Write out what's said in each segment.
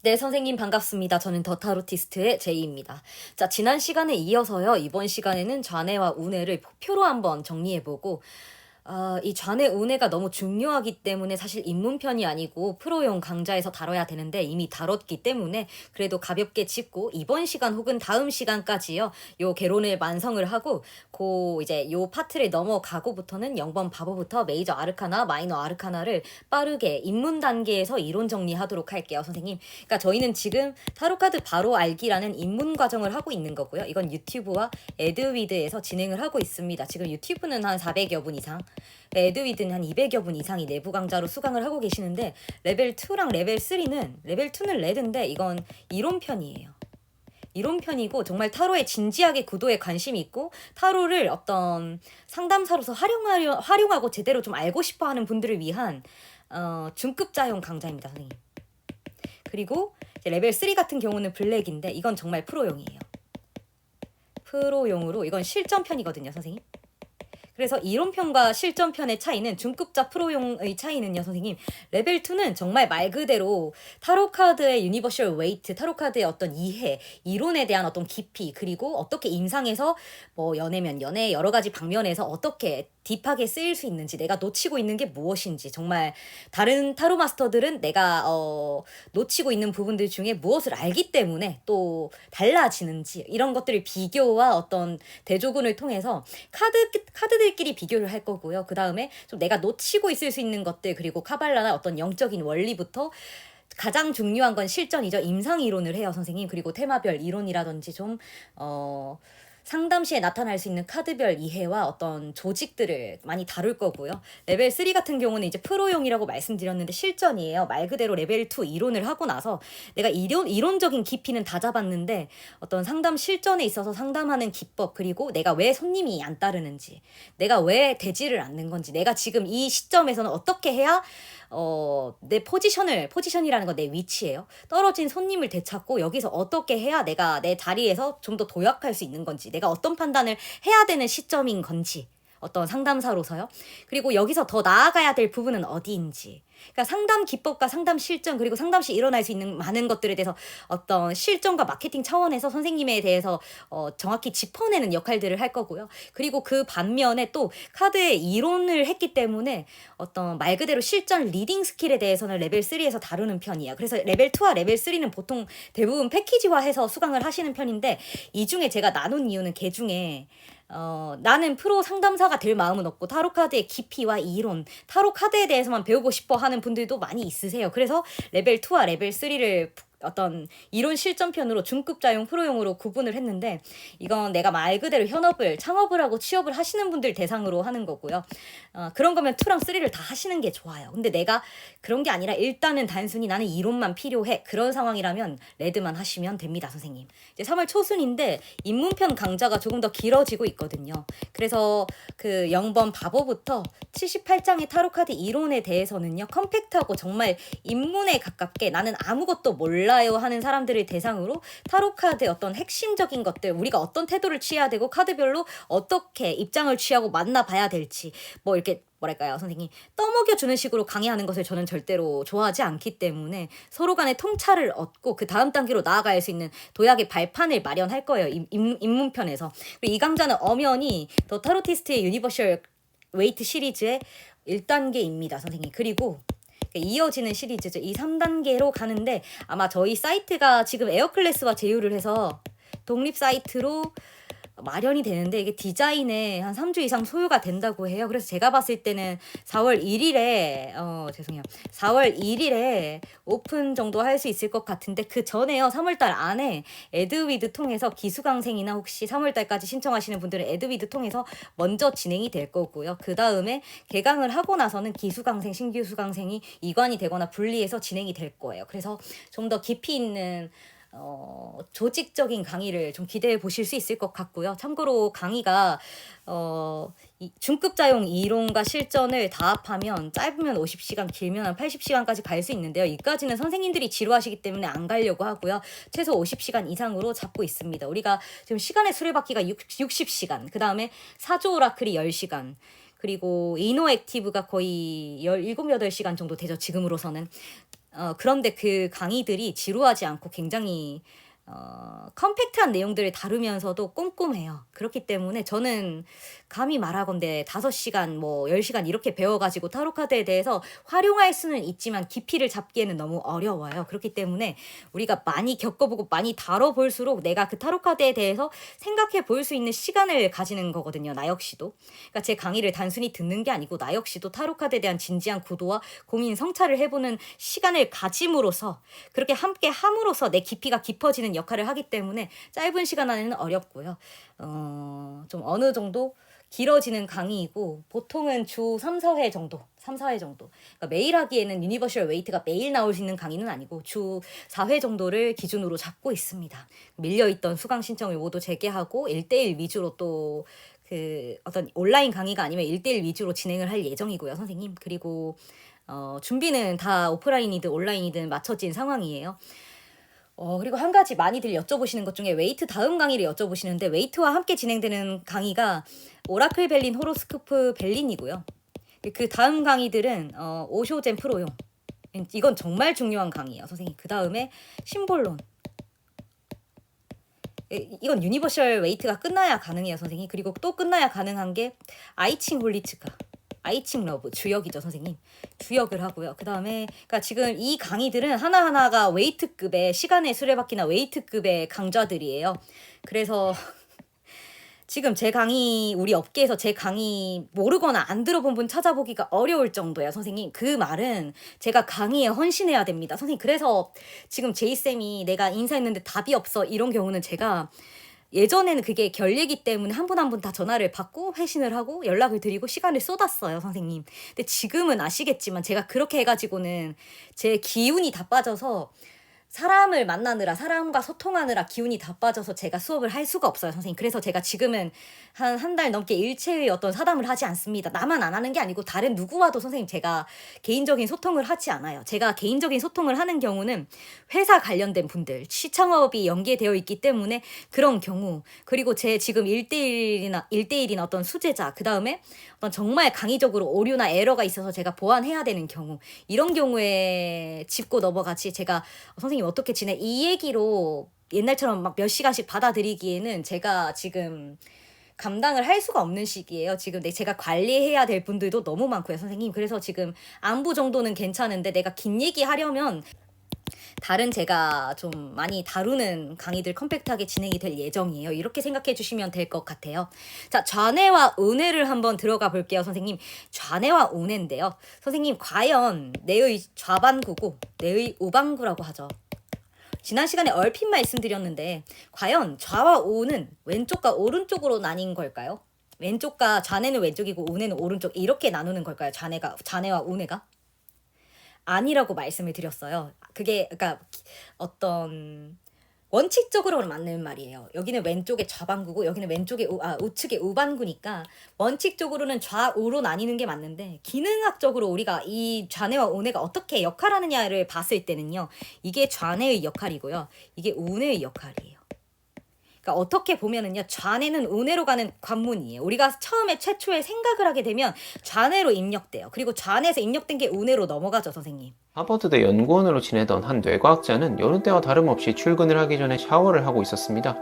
네, 선생님 반갑습니다. 저는 더 타로티스트의 제이입니다. 자, 지난 시간에 이어서요. 이번 시간에는 좌뇌와 우뇌를 표로 한번 정리해보고 이 좌뇌 우뇌가 너무 중요하기 때문에 사실 입문편이 아니고 프로용 강좌에서 다뤄야 되는데 이미 다뤘기 때문에 그래도 가볍게 짚고 이번 시간 혹은 다음 시간까지요. 요 개론을 완성을 하고 이제 요 파트를 넘어가고부터는 0번 바보부터 메이저 아르카나, 마이너 아르카나를 빠르게 입문 단계에서 이론 정리하도록 할게요, 선생님. 그러니까 저희는 지금 타로카드 바로 알기라는 입문 과정을 하고 있는 거고요. 이건 유튜브와 에드위드에서 진행을 하고 있습니다. 지금 유튜브는 한 400여 분 이상, 에드위드는 한 200여 분 이상이 내부 강좌로 수강을 하고 계시는데 레벨 2랑 레벨 3는 레벨 2는 레드인데 이건 이론편이에요. 이론편이고 정말 타로에 진지하게 구도에 관심이 있고 타로를 어떤 상담사로서 활용하고 제대로 좀 알고 싶어하는 분들을 위한 중급자용 강좌입니다, 선생님. 그리고 이제 레벨 3 같은 경우는 블랙인데 이건 정말 프로용이에요. 프로용으로 이건 실전편이거든요, 선생님. 그래서 이론편과 실전편의 차이는 중급자 프로용의 차이는요, 선생님. 레벨 2는 정말 말 그대로 타로카드의 유니버셜 웨이트, 타로카드의 어떤 이해, 이론에 대한 어떤 깊이, 그리고 어떻게 임상에서 뭐 연애면 연애 여러 가지 방면에서 어떻게 딥하게 쓰일 수 있는지, 내가 놓치고 있는 게 무엇인지, 정말 다른 타로 마스터들은 내가 놓치고 있는 부분들 중에 무엇을 알기 때문에 또 달라지는지 이런 것들을 비교와 어떤 대조군을 통해서 카드들끼리 비교를 할 거고요. 그 다음에 좀 내가 놓치고 있을 수 있는 것들, 그리고 카발라나 어떤 영적인 원리부터 가장 중요한 건 실전이죠. 임상 이론을 해요, 선생님. 그리고 테마별 이론이라든지 좀 상담 시에 나타날 수 있는 카드별 이해와 어떤 조직들을 많이 다룰 거고요. 레벨 3 같은 경우는 이제 프로용이라고 말씀드렸는데 실전이에요. 말 그대로 레벨 2 이론을 하고 나서 내가 이론적인 깊이는 다 잡았는데 어떤 상담 실전에 있어서 상담하는 기법, 그리고 내가 왜 손님이 안 따르는지, 내가 왜 되지를 않는 건지, 내가 지금 이 시점에서는 어떻게 해야 내 포지션이라는 건 내 위치예요. 떨어진 손님을 되찾고 여기서 어떻게 해야 내가 내 자리에서 좀 더 도약할 수 있는 건지, 내가 어떤 판단을 해야 되는 시점인 건지, 어떤 상담사로서요. 그리고 여기서 더 나아가야 될 부분은 어디인지. 그러니까 상담 기법과 상담 실전, 그리고 상담 시 일어날 수 있는 많은 것들에 대해서 어떤 실전과 마케팅 차원에서 선생님에 대해서 정확히 짚어내는 역할들을 할 거고요. 그리고 그 반면에 또 카드의 이론을 했기 때문에 어떤 말 그대로 실전 리딩 스킬에 대해서는 레벨 3에서 다루는 편이에요. 그래서 레벨 2와 레벨 3는 보통 대부분 패키지화해서 수강을 하시는 편인데 이 중에 제가 나눈 이유는 그 중에 나는 프로 상담사가 될 마음은 없고 타로카드의 깊이와 이론, 타로카드에 대해서만 배우고 싶어 하는 분들도 많이 있으세요. 그래서 레벨 2와 레벨 3를 어떤 이론 실전편으로 중급자용 프로용으로 구분을 했는데 이건 내가 말 그대로 창업을 하고 취업을 하시는 분들 대상으로 하는 거고요. 그런 거면 2랑 3를 다 하시는 게 좋아요. 근데 내가 그런 게 아니라 일단은 단순히 나는 이론만 필요해, 그런 상황이라면 레드만 하시면 됩니다, 선생님. 이제 3월 초순인데 입문편 강좌가 조금 더 길어지고 있거든요. 그래서 그 0번 바보부터 78장의 타로카드 이론에 대해서는요, 컴팩트하고 정말 입문에 가깝게 나는 아무것도 몰라요 하는 사람들을 대상으로 타로카드의 어떤 핵심적인 것들, 우리가 어떤 태도를 취해야 되고 카드별로 어떻게 입장을 취하고 만나봐야 될지, 뭐 이렇게 뭐랄까요, 선생님, 떠먹여주는 식으로 강의하는 것을 저는 절대로 좋아하지 않기 때문에 서로 간의 통찰을 얻고 그 다음 단계로 나아갈 수 있는 도약의 발판을 마련할 거예요, 입문편에서. 그리고 이 강좌는 엄연히 더 타로티스트의 유니버셜 웨이트 시리즈의 1단계입니다, 선생님. 그리고 이어지는 시리즈죠. 이 3단계로 가는데 아마 저희 사이트가 지금 에어클래스와 제휴를 해서 독립 사이트로 마련이 되는데 이게 디자인에 한 3주 이상 소요가 된다고 해요. 그래서 제가 봤을 때는 4월 1일에 4월 1일에 오픈 정도 할 수 있을 것 같은데 그 전에요. 3월달 안에 에드위드 통해서 기수강생이나 혹시 3월달까지 신청하시는 분들은 에드위드 통해서 먼저 진행이 될 거고요. 그 다음에 개강을 하고 나서는 기수강생, 신규수강생이 이관이 되거나 분리해서 진행이 될 거예요. 그래서 좀 더 깊이 있는 조직적인 강의를 좀 기대해 보실 수 있을 것 같고요. 참고로 강의가 중급자용 이론과 실전을 다 합하면 짧으면 50시간, 길면 한 80시간까지 갈 수 있는데요. 이까지는 선생님들이 지루하시기 때문에 안 가려고 하고요. 최소 50시간 이상으로 잡고 있습니다. 우리가 지금 시간의 수레바퀴가 60시간, 그 다음에 사조 오라클이 10시간, 그리고 이노 액티브가 거의 17, 8시간 정도 되죠, 지금으로서는. 그런데 그 강의들이 지루하지 않고 굉장히 컴팩트한 내용들을 다루면서도 꼼꼼해요. 그렇기 때문에 저는 감히 말하건대 5시간 뭐 10시간 이렇게 배워가지고 타로카드에 대해서 활용할 수는 있지만 깊이를 잡기에는 너무 어려워요. 그렇기 때문에 우리가 많이 겪어보고 많이 다뤄볼수록 내가 그 타로카드에 대해서 생각해 볼 수 있는 시간을 가지는 거거든요. 나 역시도. 그러니까 제 강의를 단순히 듣는 게 아니고 나 역시도 타로카드에 대한 진지한 구도와 고민 성찰을 해보는 시간을 가짐으로써 그렇게 함께 함으로써 내 깊이가 깊어지는 역할을 하기 때문에 짧은 시간 안에는 어렵고요. 좀 어느 정도 길어지는 강의이고 보통은 주 3, 4회 정도. 3, 4회 정도. 그러니까 매일 하기에는 유니버셜 웨이트가 매일 나올 수 있는 강의는 아니고 주 4회 정도를 기준으로 잡고 있습니다. 밀려있던 수강 신청을 모두 재개하고 1대1 위주로 또 그 어떤 온라인 강의가 아니면 1대1 위주로 진행을 할 예정이고요, 선생님. 그리고 준비는 다 오프라인이든 온라인이든 맞춰진 상황이에요. 그리고 한 가지 많이들 여쭤보시는 것 중에 웨이트 다음 강의를 여쭤보시는데 웨이트와 함께 진행되는 강의가 오라클 벨린 호로스코프 벨린이고요. 그 다음 강의들은 오쇼젠 프로용. 이건 정말 중요한 강의예요, 선생님. 그 다음에 심볼론. 이건 유니버셜 웨이트가 끝나야 가능해요, 선생님. 그리고 또 끝나야 가능한 게 아이칭 홀리츠카. 아이칭 러브 주역이죠, 선생님. 주역을 하고요. 그 다음에 그러니까 지금 이 강의들은 하나하나가 웨이트급의 시간의 수레바퀴나 웨이트급의 강좌들이에요. 그래서 지금 제 강의 우리 업계에서 제 강의 모르거나 안 들어본 분 찾아보기가 어려울 정도예요, 선생님. 그 말은 제가 강의에 헌신해야 됩니다, 선생님. 그래서 지금 제이쌤이 내가 인사했는데 답이 없어 이런 경우는 제가 예전에는 그게 결례기 때문에 한 분 한 분 다 전화를 받고 회신을 하고 연락을 드리고 시간을 쏟았어요, 선생님. 근데 지금은 아시겠지만 제가 그렇게 해가지고는 제 기운이 다 빠져서 사람을 만나느라 사람과 소통하느라 기운이 다 빠져서 제가 수업을 할 수가 없어요, 선생님. 그래서 제가 지금은 한 달 넘게 일체의 어떤 사담을 하지 않습니다. 나만 안 하는 게 아니고 다른 누구와도 선생님 제가 개인적인 소통을 하지 않아요. 제가 개인적인 소통을 하는 경우는 회사 관련된 분들, 시창업이 연계되어 있기 때문에 그런 경우, 그리고 제 지금 1대1이나 어떤 수제자, 그 다음에 어떤 정말 강의적으로 오류나 에러가 있어서 제가 보완해야 되는 경우, 이런 경우에 짚고 넘어가지 제가 선생님 어떻게 지내? 이 얘기로 옛날처럼 막 몇 시간씩 받아들이기에는 제가 지금 감당을 할 수가 없는 시기예요. 지금 제가 관리해야 될 분들도 너무 많고요, 선생님. 그래서 지금 안부 정도는 괜찮은데 내가 긴 얘기 하려면 다른 제가 좀 많이 다루는 강의들 컴팩트하게 진행이 될 예정이에요. 이렇게 생각해 주시면 될 것 같아요. 자, 좌뇌와 우뇌를 한번 들어가 볼게요, 선생님. 좌뇌와 우뇌인데요. 선생님, 과연 뇌의 좌반구고 뇌의 우반구라고 하죠. 지난 시간에 얼핏 말씀드렸는데 과연 좌와 우는 왼쪽과 오른쪽으로 나뉜 걸까요? 왼쪽과 좌뇌는 왼쪽이고 우뇌는 오른쪽 이렇게 나누는 걸까요? 좌뇌와 우뇌가? 아니라고 말씀을 드렸어요. 그게 그러니까 어떤 원칙적으로는 맞는 말이에요. 여기는 왼쪽에 좌반구고 여기는 왼쪽에 우측에 우반구니까 원칙적으로는 좌우로 나뉘는 게 맞는데 기능학적으로 우리가 이 좌뇌와 우뇌가 어떻게 역할하느냐를 봤을 때는요. 이게 좌뇌의 역할이고요. 이게 우뇌의 역할이에요. 그러니까 어떻게 보면은요. 좌뇌는 우뇌로 가는 관문이에요. 우리가 처음에 최초에 생각을 하게 되면 좌뇌로 입력돼요. 그리고 좌뇌에서 입력된 게 우뇌로 넘어가죠, 선생님. 하버드대 연구원으로 지내던 한 뇌과학자는 여느 때와 다름없이 출근을 하기 전에 샤워를 하고 있었습니다.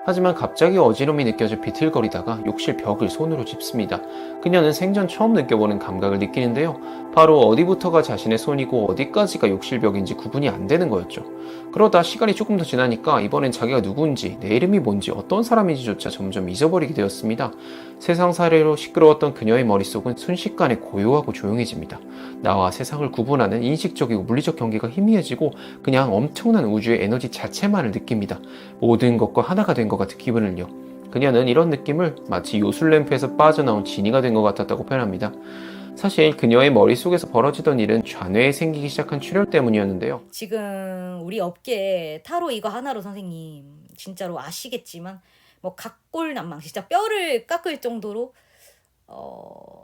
하지만 갑자기 어지럼이 느껴져 비틀거리다가 욕실 벽을 손으로 짚습니다. 그녀는 생전 처음 느껴보는 감각을 느끼는데요. 바로 어디부터가 자신의 손이고 어디까지가 욕실 벽인지 구분이 안 되는 거였죠. 그러다 시간이 조금 더 지나니까 이번엔 자기가 누군지, 내 이름이 뭔지, 어떤 사람인지조차 점점 잊어버리게 되었습니다. 세상살이로 시끄러웠던 그녀의 머릿속은 순식간에 고요하고 조용해집니다. 나와 세상을 구분하는 인식적이고 물리적 경계가 희미해지고 그냥 엄청난 우주의 에너지 자체만을 느낍니다. 모든 것과 하나가 된 것 같은 기분을요. 그녀는 이런 느낌을 마치 요술램프에서 빠져나온 지니가 된 것 같았다고 표현합니다. 사실 그녀의 머릿속에서 벌어지던 일은 좌뇌에 생기기 시작한 출혈 때문이었는데요. 지금 우리 업계에 타로 이거 하나로 선생님 진짜로 아시겠지만 뭐 각골난망 진짜 뼈를 깎을 정도로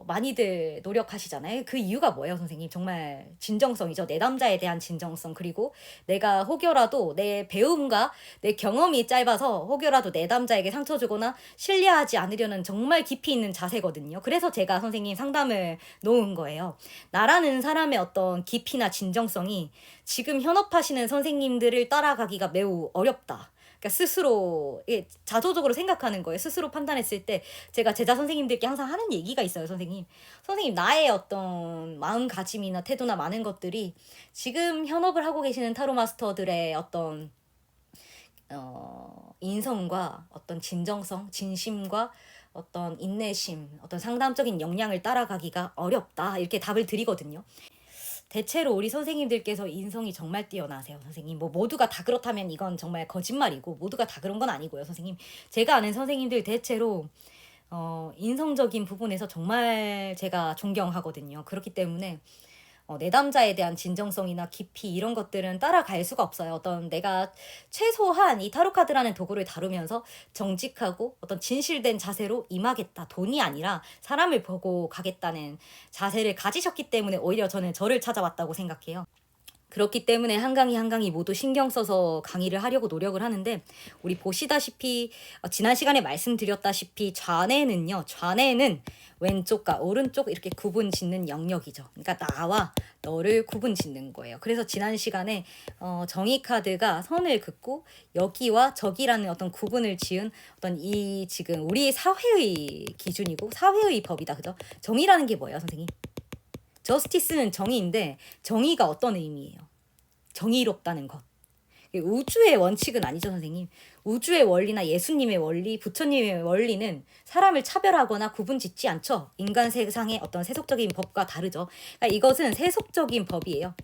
많이들 노력하시잖아요. 그 이유가 뭐예요, 선생님? 정말 진정성이죠. 내 남자에 대한 진정성. 그리고 내가 혹여라도 내 배움과 내 경험이 짧아서 혹여라도 내 남자에게 상처 주거나 신뢰하지 않으려는 정말 깊이 있는 자세거든요. 그래서 제가 선생님 상담을 놓은 거예요. 나라는 사람의 어떤 깊이나 진정성이 지금 현업하시는 선생님들을 따라가기가 매우 어렵다. 그러니까 스스로 자조적으로 생각하는 거예요. 스스로 판단했을 때 제가 제자 선생님들께 항상 하는 얘기가 있어요, 선생님. 선생님, 나의 어떤 마음가짐이나 태도나 많은 것들이 지금 현업을 하고 계시는 타로 마스터들의 어떤 인성과 어떤 진정성, 진심과 어떤 인내심, 어떤 상담적인 역량을 따라가기가 어렵다. 이렇게 답을 드리거든요. 대체로 우리 선생님들께서 인성이 정말 뛰어나세요, 선생님. 뭐 모두가 다 그렇다면 이건 정말 거짓말이고 모두가 다 그런 건 아니고요, 선생님. 제가 아는 선생님들 대체로 인성적인 부분에서 정말 제가 존경하거든요. 그렇기 때문에 내담자에 대한 진정성이나 깊이 이런 것들은 따라갈 수가 없어요. 어떤 내가 최소한 이 타로카드라는 도구를 다루면서 정직하고 어떤 진실된 자세로 임하겠다. 돈이 아니라 사람을 보고 가겠다는 자세를 가지셨기 때문에 오히려 저는 저를 찾아왔다고 생각해요. 그렇기 때문에 한 강의 한 강의 모두 신경 써서 강의를 하려고 노력을 하는데, 우리 보시다시피 지난 시간에 말씀드렸다시피 좌뇌는 왼쪽과 오른쪽 이렇게 구분 짓는 영역이죠. 그러니까 나와 너를 구분 짓는 거예요. 그래서 지난 시간에 정의 카드가 선을 긋고 여기와 저기라는 어떤 구분을 지은 어떤 이 지금 우리 사회의 기준이고 사회의 법이다. 그죠? 정의라는 게 뭐예요, 선생님? 저스티스는 정의인데 정의가 어떤 의미예요? 정의롭다는 것. 우주의 원칙은 아니죠, 선생님. 우주의 원리나 예수님의 원리, 부처님의 원리는 사람을 차별하거나 구분짓지 않죠. 인간 세상의 어떤 세속적인 법과 다르죠. 그러니까 이것은 세속적인 법이에요.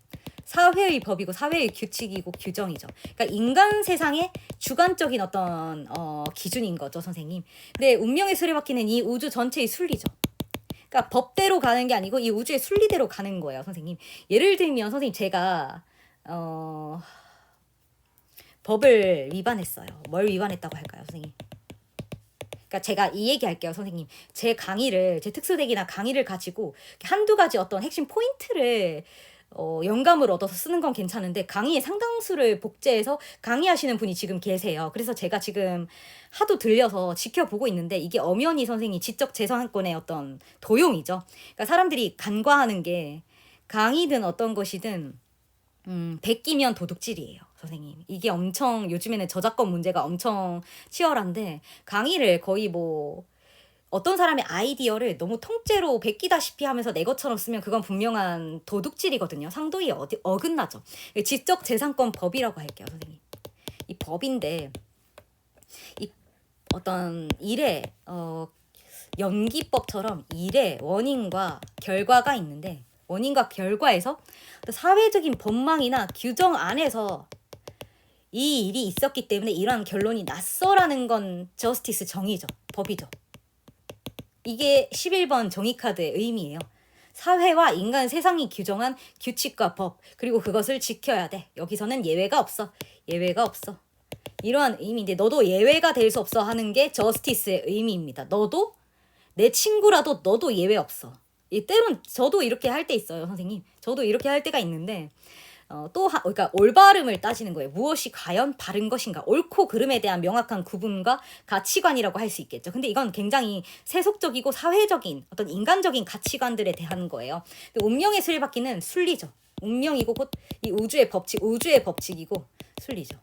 사회의 법이고 사회의 규칙이고 규정이죠. 그러니까 인간 세상의 주관적인 어떤 기준인 거죠, 선생님. 근데 운명의 수레바퀴는 이 우주 전체의 순리죠. 그러니까 법대로 가는 게 아니고 이 우주의 순리대로 가는 거예요, 선생님. 예를 들면 선생님, 제가 법을 위반했어요. 뭘 위반했다고 할까요, 선생님? 그러니까 제가 이 얘기 할게요, 선생님. 제 특수덱이나 강의를 가지고 한두 가지 어떤 핵심 포인트를 영감을 얻어서 쓰는 건 괜찮은데 강의의 상당수를 복제해서 강의하시는 분이 지금 계세요. 그래서 제가 지금 하도 들려서 지켜보고 있는데 이게 엄연히 선생님 지적재산권의 어떤 도용이죠. 그러니까 사람들이 간과하는 게 강의든 어떤 것이든 베끼면 도둑질이에요, 선생님. 이게 엄청 요즘에는 저작권 문제가 엄청 치열한데 강의를 거의 뭐 어떤 사람의 아이디어를 너무 통째로 베끼다시피 하면서 내 것처럼 쓰면 그건 분명한 도둑질이거든요. 상도에 어긋나죠. 지적재산권 법이라고 할게요, 선생님. 이 법인데 이 어떤 일의 연기법처럼 일의 원인과 결과가 있는데 원인과 결과에서 사회적인 법망이나 규정 안에서 이 일이 있었기 때문에 이러한 결론이 났어라는 건 저스티스 정의죠. 법이죠. 이게 11번 정의카드의 의미예요. 사회와 인간 세상이 규정한 규칙과 법, 그리고 그것을 지켜야 돼. 여기서는 예외가 없어. 예외가 없어. 이러한 의미인데 너도 예외가 될 수 없어 하는 게 저스티스의 의미입니다. 너도 내 친구라도 너도 예외 없어. 때론 저도 이렇게 할 때 있어요, 선생님. 저도 이렇게 할 때가 있는데 그러니까 올바름을 따지는 거예요. 무엇이 과연 바른 것인가? 옳고 그름에 대한 명확한 구분과 가치관이라고 할 수 있겠죠. 근데 이건 굉장히 세속적이고 사회적인 어떤 인간적인 가치관들에 대한 거예요. 근데 운명의 수레바퀴는 순리죠. 운명이고 곧 이 우주의 법칙이고 순리죠.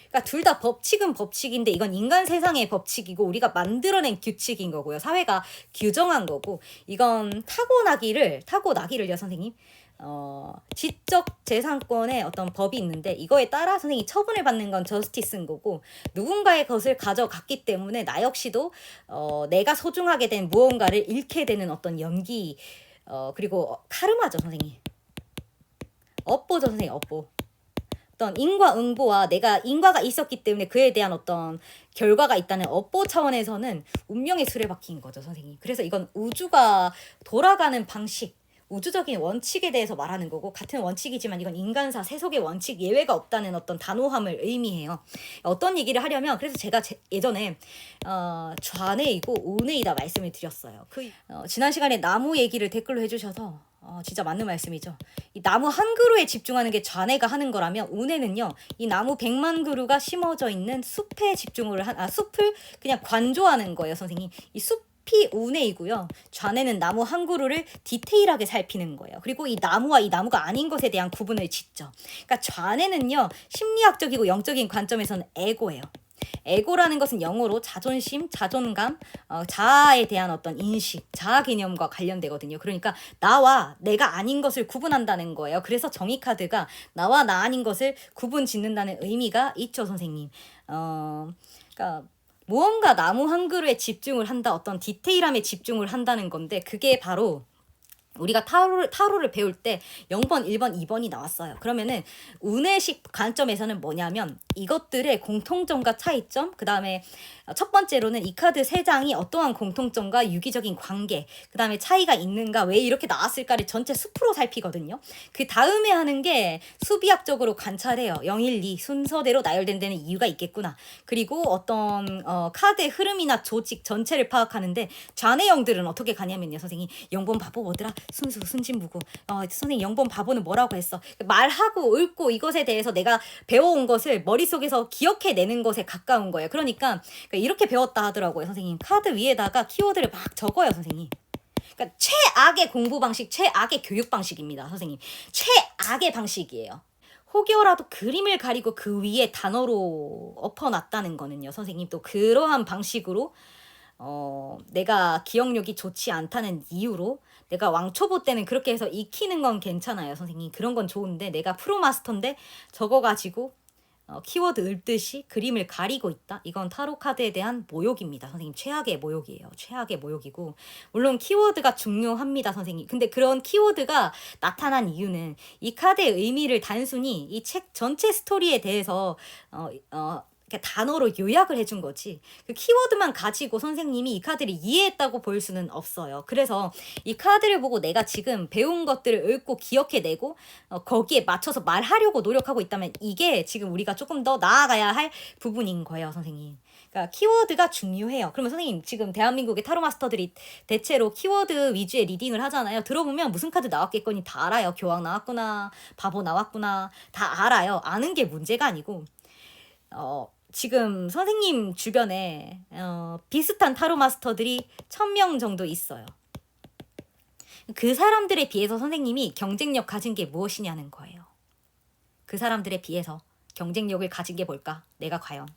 그러니까 둘 다 법칙은 법칙인데 이건 인간 세상의 법칙이고 우리가 만들어낸 규칙인 거고요. 사회가 규정한 거고 이건 타고나기를요, 선생님. 지적 재산권의 어떤 법이 있는데 이거에 따라 선생님이 처분을 받는 건 저스티스인 거고 누군가의 것을 가져갔기 때문에 나 역시도 내가 소중하게 된 무언가를 잃게 되는 어떤 연기 그리고 카르마죠, 선생님. 업보죠, 선생님. 업보. 어떤 인과응보와 내가 인과가 있었기 때문에 그에 대한 어떤 결과가 있다는 업보 차원에서는 운명의 수레바퀴인 거죠, 선생님. 그래서 이건 우주가 돌아가는 방식, 우주적인 원칙에 대해서 말하는 거고, 같은 원칙이지만 이건 인간사 세속의 원칙 예외가 없다는 어떤 단호함을 의미해요. 어떤 얘기를 하려면, 그래서 제가 예전에 좌뇌이고 우뇌이다 말씀을 드렸어요. 지난 시간에 나무 얘기를 댓글로 해주셔서 진짜 맞는 말씀이죠. 이 나무 한 그루에 집중하는 게 좌뇌가 하는 거라면, 우뇌는요, 이 나무 100만 그루가 심어져 있는 숲에 집중을 숲을 그냥 관조하는 거예요, 선생님. 이 숲이 우뇌이고요. 좌뇌는 나무 한 그루를 디테일하게 살피는 거예요. 그리고 이 나무와 이 나무가 아닌 것에 대한 구분을 짓죠. 그러니까 좌뇌는요, 심리학적이고 영적인 관점에서는 에고예요. 에고라는 것은 영어로 자존심, 자존감, 자아에 대한 어떤 인식, 자아 개념과 관련되거든요. 그러니까 나와 내가 아닌 것을 구분한다는 거예요. 그래서 정의 카드가 나와 나 아닌 것을 구분 짓는다는 의미가 있죠, 선생님. 그러니까 무언가 나무 한 그루에 집중을 한다, 어떤 디테일함에 집중을 한다는 건데, 그게 바로 우리가 타로를 배울 때 0번, 1번, 2번이 나왔어요. 그러면은 운의식 관점에서는 뭐냐면 이것들의 공통점과 차이점, 그 다음에 첫 번째로는 이 카드 3장이 어떠한 공통점과 유기적인 관계, 그 다음에 차이가 있는가, 왜 이렇게 나왔을까를 전체 숲으로 살피거든요. 그 다음에 하는 게 수비학적으로 관찰해요. 0, 1, 2 순서대로 나열된 데는 이유가 있겠구나. 그리고 어떤 카드의 흐름이나 조직 전체를 파악하는데, 좌뇌형들은 어떻게 가냐면요, 선생님. 0번 바보 뭐더라? 순수, 순진무구. 선생님 0번 바보는 뭐라고 했어? 말하고 읊고 이것에 대해서 내가 배워온 것을 머릿속에서 기억해내는 것에 가까운 거예요. 그러니까 이렇게 배웠다 하더라고요, 선생님. 카드 위에다가 키워드를 막 적어요, 선생님. 그러니까 최악의 공부 방식, 최악의 교육 방식입니다, 선생님. 최악의 방식이에요. 혹여라도 그림을 가리고 그 위에 단어로 엎어놨다는 거는요, 선생님, 또 그러한 방식으로 내가 기억력이 좋지 않다는 이유로, 내가 왕초보 때는 그렇게 해서 익히는 건 괜찮아요, 선생님. 그런 건 좋은데, 내가 프로마스터인데 적어가지고 키워드 읊듯이 그림을 가리고 있다? 이건 타로 카드에 대한 모욕입니다, 선생님. 최악의 모욕이에요. 최악의 모욕이고, 물론 키워드가 중요합니다, 선생님. 근데 그런 키워드가 나타난 이유는 이 카드의 의미를 단순히 이 책 전체 스토리에 대해서 단어로 요약을 해준 거지, 그 키워드만 가지고 선생님이 이 카드를 이해했다고 볼 수는 없어요. 그래서 이 카드를 보고 내가 지금 배운 것들을 읊고 기억해내고 거기에 맞춰서 말하려고 노력하고 있다면, 이게 지금 우리가 조금 더 나아가야 할 부분인 거예요, 선생님. 그러니까 키워드가 중요해요. 그러면 선생님, 지금 대한민국의 타로 마스터들이 대체로 키워드 위주의 리딩을 하잖아요. 들어보면 무슨 카드 나왔겠거니 다 알아요. 교황 나왔구나, 바보 나왔구나, 다 알아요. 아는 게 문제가 아니고, 지금 선생님 주변에 비슷한 타로 마스터들이 1000명 정도 있어요. 그 사람들에 비해서 선생님이 경쟁력 가진 게 무엇이냐는 거예요. 그 사람들에 비해서 경쟁력을 가진 게 뭘까? 내가 과연.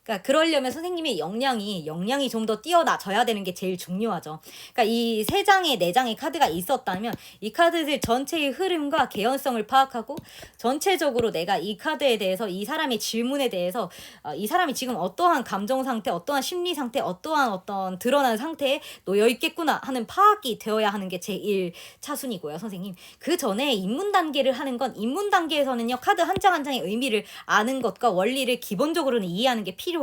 그러니까 그러려면 선생님의 역량이 좀 더 뛰어나져야 되는 게 제일 중요하죠. 그러니까 이 3장의 4장의 카드가 있었다면 이 카드들 전체의 흐름과 개연성을 파악하고, 전체적으로 내가 이 카드에 대해서, 이 사람의 질문에 대해서 이 사람이 지금 어떠한 감정 상태, 어떠한 심리 상태, 어떠한 어떤 드러난 상태에 놓여 있겠구나 하는 파악이 되어야 하는 게 제일 차순이고요, 선생님. 그 전에 입문 단계를 하는 건, 입문 단계에서는요, 카드 한 장 한 장의 의미를 아는 것과 원리를 기본적으로는 이해하는 게 필요해요.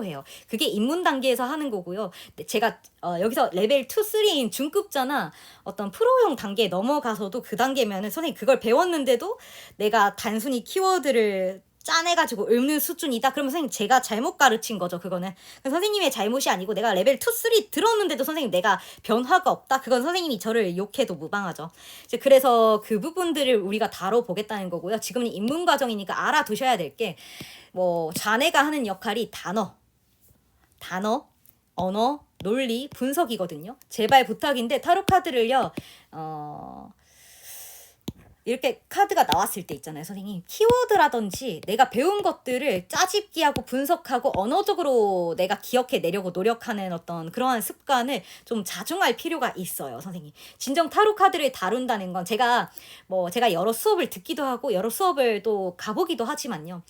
그게 입문 단계에서 하는 거고요. 제가 여기서 레벨 2, 3인 중급자나 어떤 프로용 단계에 넘어가서도 그 단계면은 선생님 그걸 배웠는데도 내가 단순히 키워드를 짜내가지고 읊는 수준이다. 그러면 선생님 제가 잘못 가르친 거죠, 그거는. 선생님의 잘못이 아니고, 내가 레벨 2, 3 들었는데도 선생님 내가 변화가 없다? 그건 선생님이 저를 욕해도 무방하죠. 그래서 그 부분들을 우리가 다뤄보겠다는 거고요. 지금은 입문 과정이니까 알아두셔야 될 게, 자네가 하는 역할이 단어, 언어, 논리, 분석이거든요. 제발 부탁인데, 타로 카드를요, 이렇게 카드가 나왔을 때 있잖아요, 선생님. 키워드라든지 내가 배운 것들을 짜집기하고 분석하고 언어적으로 내가 기억해내려고 노력하는 어떤 그러한 습관을 좀 자중할 필요가 있어요, 선생님. 진정 타로 카드를 다룬다는 건, 제가 여러 수업을 듣기도 하고 여러 수업을 또 가보기도 하지만요,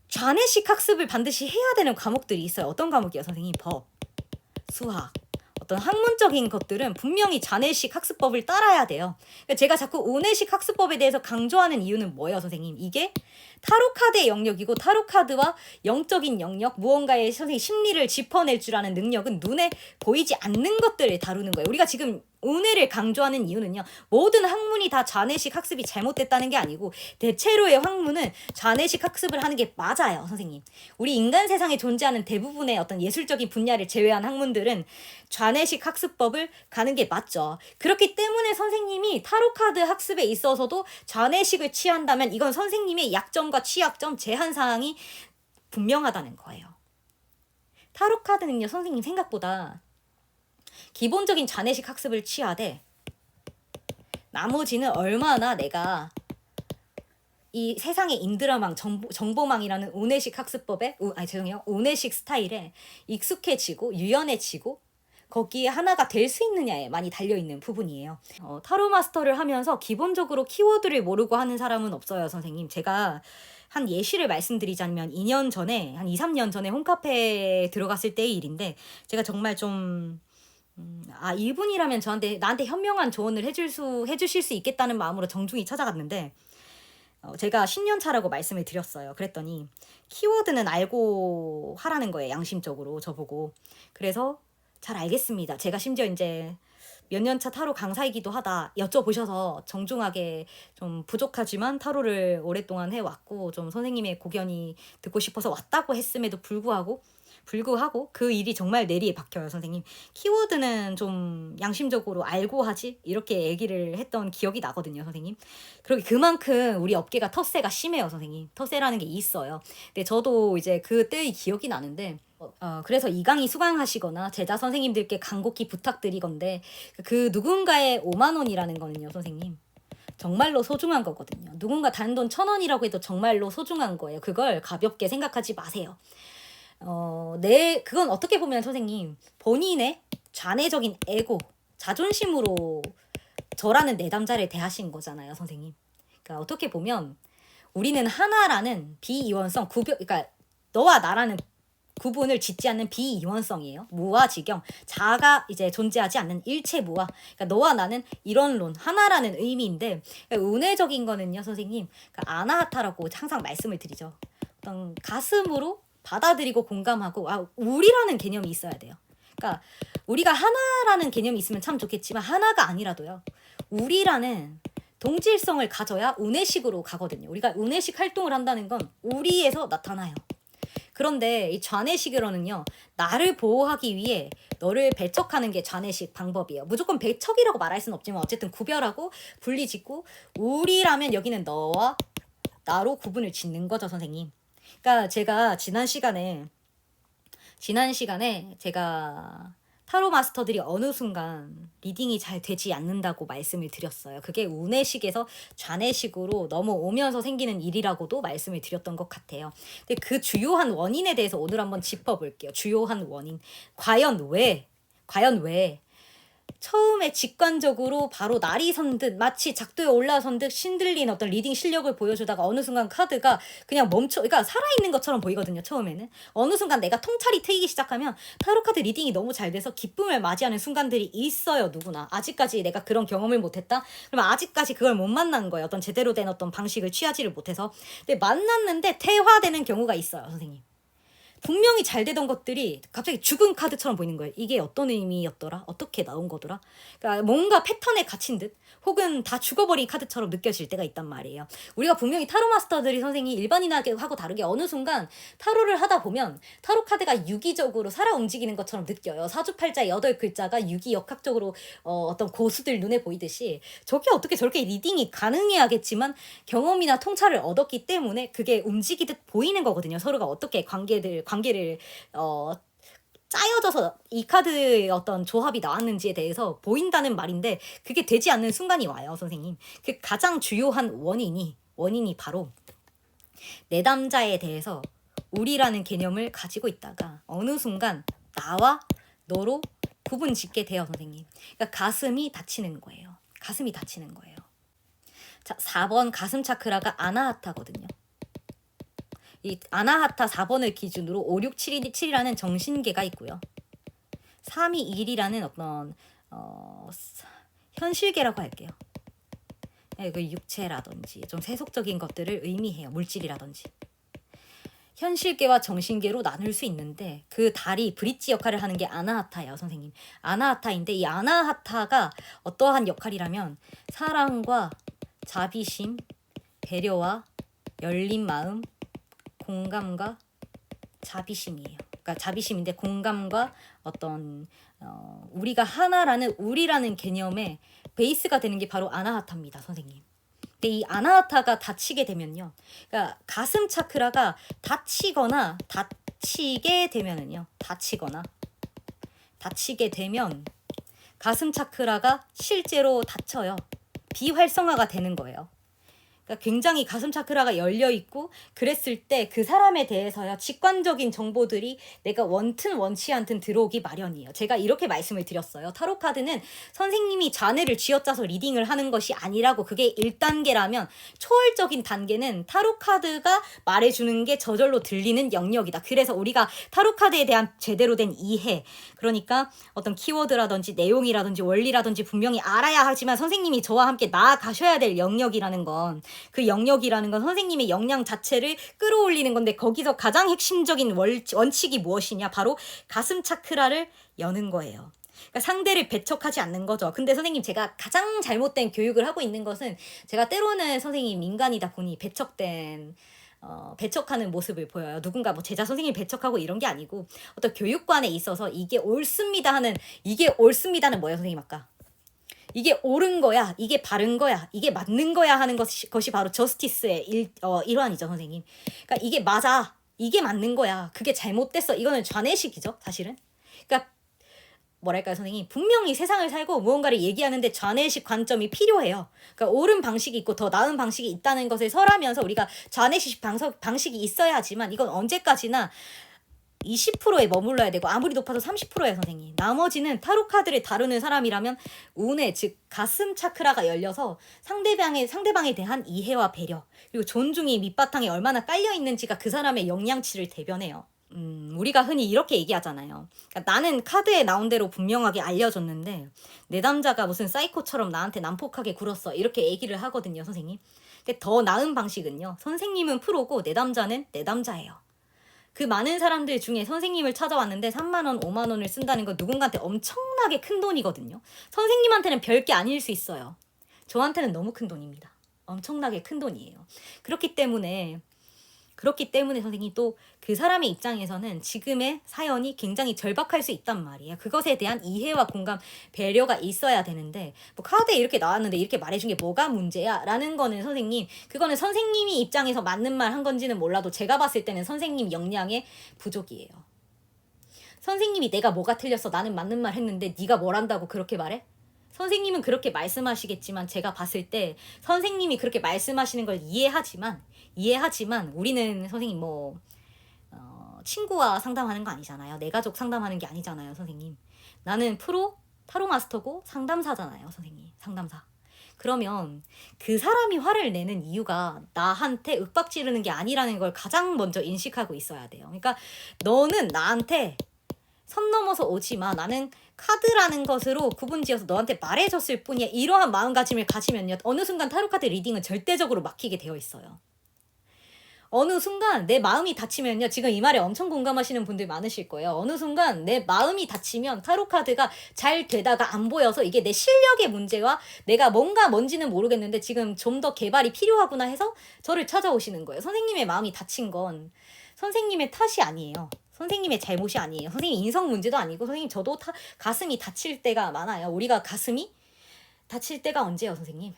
좌뇌식 학습을 반드시 해야 되는 과목들이 있어요. 어떤 과목이요, 선생님? 법, 수학, 어떤 학문적인 것들은 분명히 좌뇌식 학습법을 따라야 돼요. 그러니까 제가 자꾸 우뇌식 학습법에 대해서 강조하는 이유는 뭐예요, 선생님? 이게 타로 카드의 영역이고, 타로 카드와 영적인 영역, 무언가의 선생님 심리를 짚어낼 줄 아는 능력은 눈에 보이지 않는 것들을 다루는 거예요. 우리가 지금 운해를 강조하는 이유는요. 모든 학문이 다 좌뇌식 학습이 잘못됐다는 게 아니고 대체로의 학문은 좌뇌식 학습을 하는 게 맞아요, 선생님. 우리 인간 세상에 존재하는 대부분의 어떤 예술적인 분야를 제외한 학문들은 좌뇌식 학습법을 가는 게 맞죠. 그렇기 때문에 선생님이 타로카드 학습에 있어서도 좌뇌식을 취한다면 이건 선생님의 약점과 취약점, 제한사항이 분명하다는 거예요. 타로카드는요, 선생님 생각보다 기본적인 좌뇌식 학습을 취하되 나머지는 얼마나 내가 이 세상의 인드라망, 정보망이라는 운해식 학습법에, 운해식 스타일에 익숙해지고 유연해지고 거기에 하나가 될 수 있느냐에 많이 달려있는 부분이에요. 타로 마스터를 하면서 기본적으로 키워드를 모르고 하는 사람은 없어요, 선생님. 제가 한 예시를 말씀드리자면 2년 전에, 한 2, 3년 전에 홈카페에 들어갔을 때의 일인데 제가 정말 좀 이분이라면 나한테 현명한 조언을 해주실 수 있겠다는 마음으로 정중히 찾아갔는데 제가 10년 차라고 말씀을 드렸어요. 그랬더니 키워드는 알고 하라는 거예요. 양심적으로 저보고. 그래서 잘 알겠습니다. 제가 심지어 이제 몇 년 차 타로 강사이기도 하다 여쭤보셔서 정중하게 좀 부족하지만 타로를 오랫동안 해왔고 좀 선생님의 고견이 듣고 싶어서 왔다고 했음에도 불구하고 그 일이 정말 내리에 박혀요, 선생님. 키워드는 좀 양심적으로 알고 하지 이렇게 얘기를 했던 기억이 나거든요, 선생님. 그러게 그만큼 우리 업계가 텃세가 심해요, 선생님. 텃세라는 게 있어요. 근데 저도 이제 그때의 기억이 나는데 그래서 이 강의 수강하시거나 제자 선생님들께 간곡히 부탁드리건데 그 누군가의 5만 원이라는 거는요, 선생님. 정말로 소중한 거거든요. 누군가 단돈 1,000원이라고 해도 정말로 소중한 거예요. 그걸 가볍게 생각하지 마세요. 그건 어떻게 보면 선생님, 본인의 좌뇌적인 에고, 자존심으로 저라는 내담자를 대하신 거잖아요, 선생님. 그러니까 어떻게 보면 우리는 하나라는 비이원성, 그러니까 너와 나라는 구분을 짓지 않는 비이원성이에요. 무아지경, 자가 이제 존재하지 않는 일체무아. 그러니까 너와 나는 이런론, 하나라는 의미인데 그러니까 운해적인 거는요, 선생님. 그러니까 아나하타라고 항상 말씀을 드리죠. 어떤 가슴으로 받아들이고 공감하고 우리라는 개념이 있어야 돼요. 그러니까 우리가 하나라는 개념이 있으면 참 좋겠지만 하나가 아니라도요. 우리라는 동질성을 가져야 운해식으로 가거든요. 우리가 운해식 활동을 한다는 건 우리에서 나타나요. 그런데 이 좌뇌식으로는요, 나를 보호하기 위해 너를 배척하는 게 좌뇌식 방법이에요. 무조건 배척이라고 말할 수는 없지만 어쨌든 구별하고 분리짓고 우리라면 여기는 너와 나로 구분을 짓는 거죠, 선생님. 그러니까 제가 지난 시간에 제가 타로 마스터들이 어느 순간 리딩이 잘 되지 않는다고 말씀을 드렸어요. 그게 운해식에서 좌뇌식으로 넘어오면서 생기는 일이라고도 말씀을 드렸던 것 같아요. 근데 그 주요한 원인에 대해서 오늘 한번 짚어볼게요. 주요한 원인. 과연 왜? 처음에 직관적으로 바로 날이 선 듯 마치 작두에 올라선 듯 신들린 어떤 리딩 실력을 보여주다가 어느 순간 카드가 그냥 그러니까 살아있는 것처럼 보이거든요, 처음에는. 어느 순간 내가 통찰이 트이기 시작하면 타로 카드 리딩이 너무 잘 돼서 기쁨을 맞이하는 순간들이 있어요, 누구나. 아직까지 내가 그런 경험을 못했다? 그러면 아직까지 그걸 못 만난 거예요. 어떤 제대로 된 어떤 방식을 취하지를 못해서. 근데 만났는데 퇴화되는 경우가 있어요, 선생님. 분명히 잘 되던 것들이 갑자기 죽은 카드처럼 보이는 거예요. 이게 어떤 의미였더라? 어떻게 나온 거더라? 그러니까 뭔가 패턴에 갇힌 듯 혹은 다 죽어버린 카드처럼 느껴질 때가 있단 말이에요. 우리가 분명히 타로 마스터들이 선생님이 일반인하게 하고 다르게 어느 순간 타로를 하다 보면 타로 카드가 유기적으로 살아 움직이는 것처럼 느껴요. 사주팔자 8글자가 유기 역학적으로 어떤 고수들 눈에 보이듯이 저게 어떻게 저렇게 리딩이 가능해야겠지만 경험이나 통찰을 얻었기 때문에 그게 움직이듯 보이는 거거든요. 서로가 어떻게 관계를 짜여져서 이 카드의 어떤 조합이 나왔는지에 대해서 보인다는 말인데 그게 되지 않는 순간이 와요, 선생님. 그 가장 주요한 원인이 바로 내담자에 대해서 우리라는 개념을 가지고 있다가 어느 순간 나와 너로 구분 짓게 돼요, 선생님. 그러니까 가슴이 닫히는 거예요. 자, 4번 가슴 차크라가 아나하타거든요. 이 아나하타 4번을 기준으로 5, 6, 7이라는 정신계가 있고요. 3, 2, 1이라는 어떤 현실계라고 할게요. 그 육체라든지 좀 세속적인 것들을 의미해요. 물질이라든지. 현실계와 정신계로 나눌 수 있는데 그 다리 브릿지 역할을 하는 게 아나하타예요, 선생님. 아나하타인데 이 아나하타가 어떠한 역할이라면 사랑과 자비심, 배려와 열린 마음, 공감과 자비심이에요. 그러니까 자비심인데 공감과 어떤 우리가 하나라는 우리라는 개념의 베이스가 되는 게 바로 아나하타입니다, 선생님. 근데 이 아나하타가 다치게 되면요. 그러니까 가슴 차크라가 다치게 되면 가슴 차크라가 실제로 다쳐요. 비활성화가 되는 거예요. 그러니까 굉장히 가슴 차크라가 열려 있고 그랬을 때 그 사람에 대해서요 직관적인 정보들이 내가 원튼 원치 않든 들어오기 마련이에요. 제가 이렇게 말씀을 드렸어요. 타로 카드는 선생님이 잔해를 쥐어짜서 리딩을 하는 것이 아니라고. 그게 1단계라면 초월적인 단계는 타로 카드가 말해주는 게 저절로 들리는 영역이다. 그래서 우리가 타로 카드에 대한 제대로 된 이해, 그러니까 어떤 키워드라든지 내용이라든지 원리라든지 분명히 알아야 하지만 선생님이 저와 함께 나아가셔야 될 영역이라는 건, 그 영역이라는 건 선생님의 역량 자체를 끌어올리는 건데 거기서 가장 핵심적인 원칙이 무엇이냐? 바로 가슴 차크라를 여는 거예요. 그러니까 상대를 배척하지 않는 거죠. 근데 선생님 제가 가장 잘못된 교육을 하고 있는 것은 제가 때로는 선생님 인간이다 보니 배척하는 모습을 보여요. 누군가 뭐 제자 선생님 배척하고 이런 게 아니고 어떤 교육관에 있어서 이게 옳습니다는 뭐예요, 선생님 아까? 이게 옳은 거야, 이게 바른 거야, 이게 맞는 거야 하는 것이 바로 저스티스의 일환이죠, 선생님. 그러니까 이게 맞아, 이게 맞는 거야, 그게 잘못됐어, 이거는 좌뇌식이죠, 사실은. 그러니까 뭐랄까요, 선생님. 분명히 세상을 살고 무언가를 얘기하는데 좌뇌식 관점이 필요해요. 그러니까 옳은 방식이 있고 더 나은 방식이 있다는 것을 설하면서 우리가 좌뇌식 방식이 있어야 하지만 이건 언제까지나 20%에 머물러야 되고 아무리 높아도 30%예요, 선생님. 나머지는 타로 카드를 다루는 사람이라면 운에, 즉 가슴 차크라가 열려서 상대방에 대한 이해와 배려, 그리고 존중이 밑바탕에 얼마나 깔려 있는지가 그 사람의 역량치를 대변해요. 우리가 흔히 이렇게 얘기하잖아요. 그러니까 나는 카드에 나온 대로 분명하게 알려줬는데 내 남자가 무슨 사이코처럼 나한테 난폭하게 굴었어, 이렇게 얘기를 하거든요, 선생님. 더 나은 방식은요, 선생님은 프로고 내 남자는 내 남자예요. 그 많은 사람들 중에 선생님을 찾아왔는데 3만 원, 5만 원을 쓴다는 건 누군가한테 엄청나게 큰 돈이거든요. 선생님한테는 별게 아닐 수 있어요. 저한테는 너무 큰 돈입니다. 엄청나게 큰 돈이에요. 그렇기 때문에 선생님 또 그 사람의 입장에서는 지금의 사연이 굉장히 절박할 수 있단 말이에요. 그것에 대한 이해와 공감, 배려가 있어야 되는데 뭐 카드에 이렇게 나왔는데 이렇게 말해준 게 뭐가 문제야? 라는 거는 선생님, 그거는 선생님이 입장에서 맞는 말 한 건지는 몰라도 제가 봤을 때는 선생님 역량의 부족이에요. 선생님이 내가 뭐가 틀렸어, 나는 맞는 말 했는데 네가 뭘 안다고 그렇게 말해? 선생님은 그렇게 말씀하시겠지만 제가 봤을 때 선생님이 그렇게 말씀하시는 걸 이해하지만 우리는 선생님 친구와 상담하는 거 아니잖아요. 내 가족 상담하는 게 아니잖아요, 선생님. 나는 프로 타로 마스터고 상담사잖아요, 선생님. 상담사. 그러면 그 사람이 화를 내는 이유가 나한테 윽박 지르는 게 아니라는 걸 가장 먼저 인식하고 있어야 돼요. 그러니까 너는 나한테 선 넘어서 오지 마, 나는 카드라는 것으로 구분지어서 너한테 말해줬을 뿐이야, 이러한 마음가짐을 가지면요, 어느 순간 타로카드 리딩은 절대적으로 막히게 되어 있어요. 어느 순간 내 마음이 다치면요, 지금 이 말에 엄청 공감하시는 분들 많으실 거예요. 어느 순간 내 마음이 다치면 타로카드가 잘 되다가 안 보여서 이게 내 실력의 문제와 내가 뭔지는 모르겠는데 지금 좀 더 개발이 필요하구나 해서 저를 찾아오시는 거예요. 선생님의 마음이 다친 건 선생님의 탓이 아니에요. 선생님의 잘못이 아니에요. 선생님 인성 문제도 아니고, 선생님 저도 가슴이 다칠 때가 많아요. 우리가 가슴이 다칠 때가 언제예요, 선생님?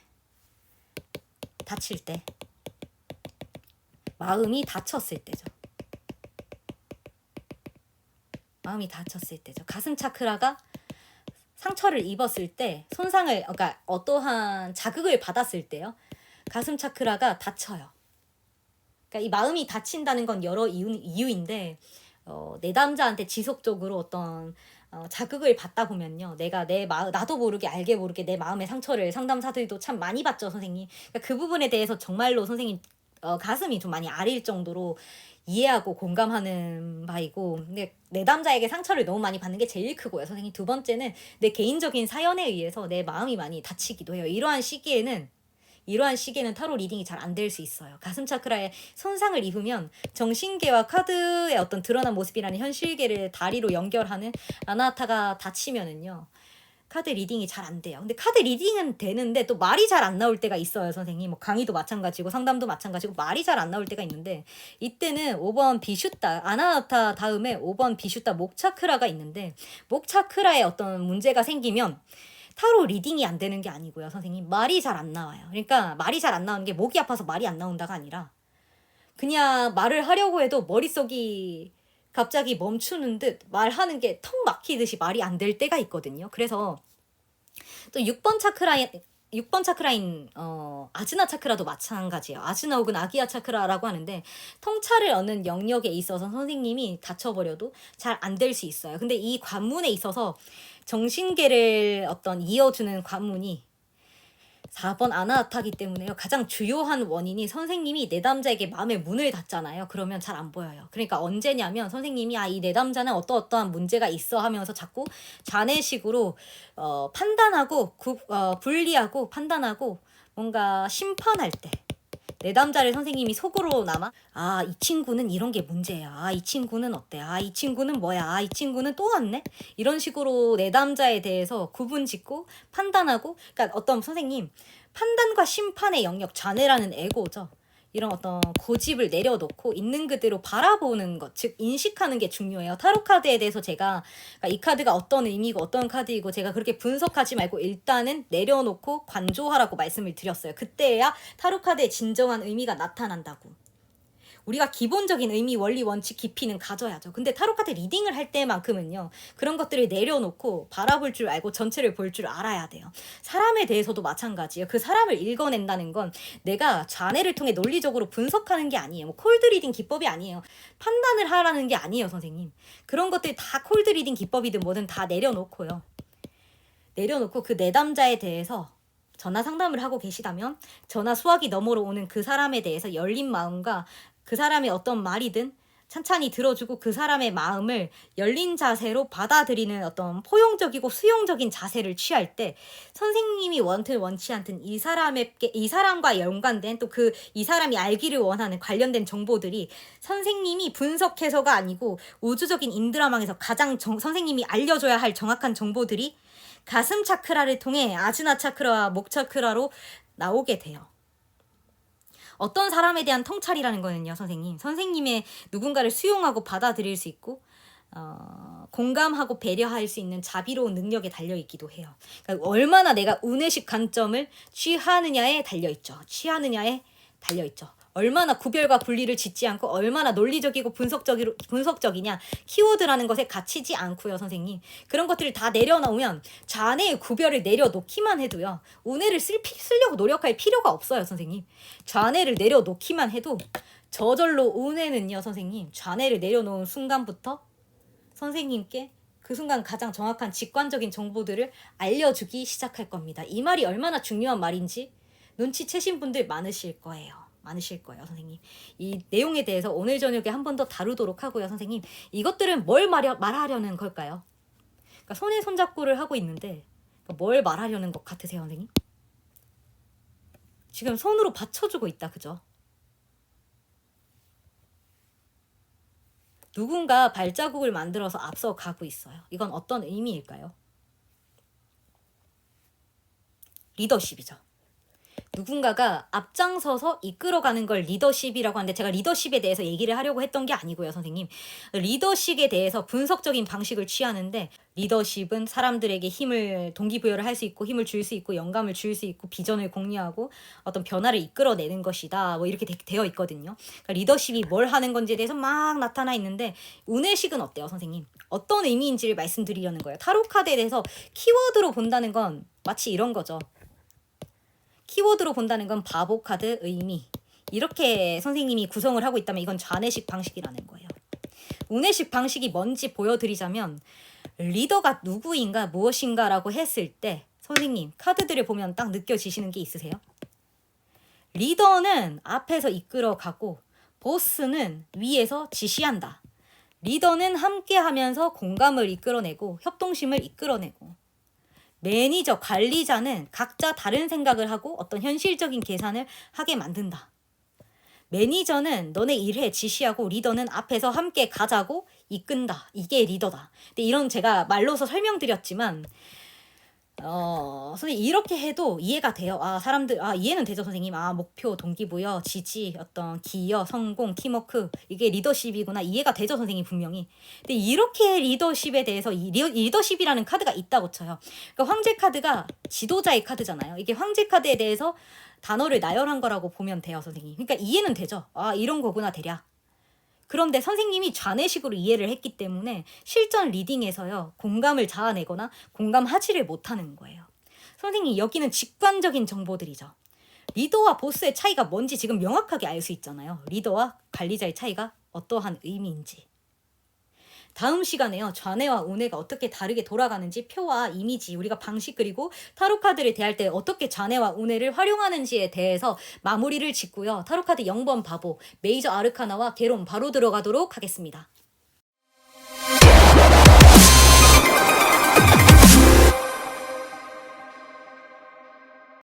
다칠 때. 마음이 다쳤을 때죠. 가슴 차크라가 상처를 입었을 때, 그러니까 어떠한 자극을 받았을 때요, 가슴 차크라가 다쳐요. 그러니까 이 마음이 다친다는 건 여러 이유인데 내 남자한테 지속적으로 어떤 자극을 받다 보면요, 나도 모르게 알게 모르게 내 마음의 상처를 상담사들도 참 많이 받죠, 선생님. 그러니까 그 부분에 대해서 정말로 선생님 가슴이 좀 많이 아릴 정도로 이해하고 공감하는 바이고, 근데 내 남자에게 상처를 너무 많이 받는 게 제일 크고요, 선생님. 두 번째는 내 개인적인 사연에 의해서 내 마음이 많이 다치기도 해요. 이러한 시기에는 이러한 시기에는 타로 리딩이 잘 안 될 수 있어요. 가슴 차크라에 손상을 입으면 정신계와 카드의 어떤 드러난 모습이라는 현실계를 다리로 연결하는 아나타가 다치면은요. 카드 리딩이 잘 안 돼요. 근데 카드 리딩은 되는데 또 말이 잘 안 나올 때가 있어요, 선생님. 뭐 강의도 마찬가지고 상담도 마찬가지고 말이 잘 안 나올 때가 있는데 이때는 5번 비슈타, 아나타 다음에 5번 비슈타 목차크라가 있는데 목차크라에 어떤 문제가 생기면 타로 리딩이 안 되는 게 아니고요, 선생님. 말이 잘 안 나와요. 그러니까 말이 잘 안 나오는 게 목이 아파서 말이 안 나온다가 아니라 그냥 말을 하려고 해도 머릿속이 갑자기 멈추는 듯 말하는 게 턱 막히듯이 말이 안 될 때가 있거든요. 그래서 또 6번 차크라인 아즈나 차크라도 마찬가지예요. 아즈나 혹은 아기야 차크라라고 하는데 통찰을 얻는 영역에 있어서 선생님이 다쳐버려도 잘 안 될 수 있어요. 근데 이 관문에 있어서 정신계를 어떤 이어주는 관문이 4번 아나타기 때문에요. 가장 주요한 원인이 선생님이 내담자에게 마음의 문을 닫잖아요. 그러면 잘 안 보여요. 그러니까 언제냐면 선생님이 이 내담자는 어떠어떠한 문제가 있어 하면서 자꾸 좌뇌식으로 판단하고 분리하고 판단하고 뭔가 심판할 때 내담자를 선생님이 속으로나마 이 친구는 이런 게 문제야. 이 친구는 어때? 이 친구는 뭐야? 이 친구는 또 왔네? 이런 식으로 내담자에 대해서 구분짓고 판단하고 그러니까 어떤 선생님 판단과 심판의 영역 좌뇌라는 에고죠. 이런 어떤 고집을 내려놓고 있는 그대로 바라보는 것, 즉 인식하는 게 중요해요. 타로 카드에 대해서 제가 그러니까 이 카드가 어떤 의미고 어떤 카드이고 제가 그렇게 분석하지 말고 일단은 내려놓고 관조하라고 말씀을 드렸어요. 그때야 타로 카드의 진정한 의미가 나타난다고. 우리가 기본적인 의미, 원리, 원칙, 깊이는 가져야죠. 근데 타로카드 리딩을 할 때만큼은요. 그런 것들을 내려놓고 바라볼 줄 알고 전체를 볼 줄 알아야 돼요. 사람에 대해서도 마찬가지예요. 그 사람을 읽어낸다는 건 내가 좌뇌를 통해 논리적으로 분석하는 게 아니에요. 뭐 콜드 리딩 기법이 아니에요. 판단을 하라는 게 아니에요, 선생님. 그런 것들 다 콜드 리딩 기법이든 뭐든 다 내려놓고요. 내려놓고 그 내담자에 대해서 전화 상담을 하고 계시다면 전화 수화기 너머로 오는 그 사람에 대해서 열린 마음과 그 사람의 어떤 말이든 찬찬히 들어주고 그 사람의 마음을 열린 자세로 받아들이는 어떤 포용적이고 수용적인 자세를 취할 때 선생님이 원든 원치 않든 이 사람과 연관된 또 이 사람이 알기를 원하는 관련된 정보들이 선생님이 분석해서가 아니고 우주적인 인드라망에서 가장 선생님이 알려줘야 할 정확한 정보들이 가슴 차크라를 통해 아즈나 차크라와 목 차크라로 나오게 돼요. 어떤 사람에 대한 통찰이라는 거는요, 선생님의 누군가를 수용하고 받아들일 수 있고 공감하고 배려할 수 있는 자비로운 능력에 달려있기도 해요. 그러니까 얼마나 내가 운의식 관점을 취하느냐에 달려있죠. 얼마나 구별과 분리를 짓지 않고 얼마나 논리적이고 분석적이냐 키워드라는 것에 갇히지 않고요, 선생님. 그런 것들을 다 내려놓으면 좌뇌의 구별을 내려놓기만 해도요. 운해를 쓰려고 노력할 필요가 없어요, 선생님. 좌뇌를 내려놓기만 해도 저절로 운해는요, 선생님. 좌뇌를 내려놓은 순간부터 선생님께 그 순간 가장 정확한 직관적인 정보들을 알려주기 시작할 겁니다. 이 말이 얼마나 중요한 말인지 눈치채신 분들 많으실 거예요, 선생님. 이 내용에 대해서 오늘 저녁에 한 번 더 다루도록 하고요, 선생님. 이것들은 뭘 말하려는 걸까요? 그러니까 손에 손잡고를 하고 있는데 뭘 말하려는 것 같으세요, 선생님? 지금 손으로 받쳐주고 있다, 그죠? 누군가 발자국을 만들어서 앞서 가고 있어요. 이건 어떤 의미일까요? 리더십이죠. 누군가가 앞장서서 이끌어가는 걸 리더십이라고 하는데 제가 리더십에 대해서 얘기를 하려고 했던 게 아니고요, 선생님. 리더십에 대해서 분석적인 방식을 취하는데 리더십은 사람들에게 힘을 동기부여를 할 수 있고 힘을 줄 수 있고 영감을 줄 수 있고 비전을 공유하고 어떤 변화를 이끌어내는 것이다. 뭐 이렇게 되어 있거든요. 그러니까 리더십이 뭘 하는 건지에 대해서 막 나타나 있는데 운의식은 어때요, 선생님? 어떤 의미인지를 말씀드리려는 거예요. 타로 카드에 대해서 키워드로 본다는 건 마치 이런 거죠. 키워드로 본다는 건 바보 카드 의미. 이렇게 선생님이 구성을 하고 있다면 이건 좌뇌식 방식이라는 거예요. 운의식 방식이 뭔지 보여드리자면 리더가 누구인가 무엇인가라고 했을 때 선생님 카드들을 보면 딱 느껴지시는 게 있으세요? 리더는 앞에서 이끌어가고 보스는 위에서 지시한다. 리더는 함께하면서 공감을 이끌어내고 협동심을 이끌어내고 매니저, 관리자는 각자 다른 생각을 하고 어떤 현실적인 계산을 하게 만든다. 매니저는 너네 일해 지시하고 리더는 앞에서 함께 가자고 이끈다. 이게 리더다. 근데 이런 제가 말로서 설명드렸지만 선생님 이렇게 해도 이해가 돼요. 사람들 이해는 되죠, 선생님. 목표, 동기부여, 지지, 어떤 기여, 성공, 팀워크 이게 리더십이구나. 이해가 되죠, 선생님 분명히. 근데 이렇게 리더십에 대해서 리더십이라는 카드가 있다고 쳐요. 그러니까 황제 카드가 지도자의 카드잖아요. 이게 황제 카드에 대해서 단어를 나열한 거라고 보면 돼요, 선생님. 그러니까 이해는 되죠. 이런 거구나, 대략. 그런데 선생님이 좌뇌식으로 이해를 했기 때문에 실전 리딩에서요, 공감을 자아내거나 공감하지를 못하는 거예요. 선생님, 여기는 직관적인 정보들이죠. 리더와 보스의 차이가 뭔지 지금 명확하게 알 수 있잖아요. 리더와 관리자의 차이가 어떠한 의미인지. 다음 시간에요, 좌뇌와 우뇌가 어떻게 다르게 돌아가는지 표와 이미지, 우리가 방식 그리고 타로카드를 대할 때 어떻게 좌뇌와 우뇌를 활용하는지에 대해서 마무리를 짓고요. 타로카드 0번 바보, 메이저 아르카나와 개론 바로 들어가도록 하겠습니다.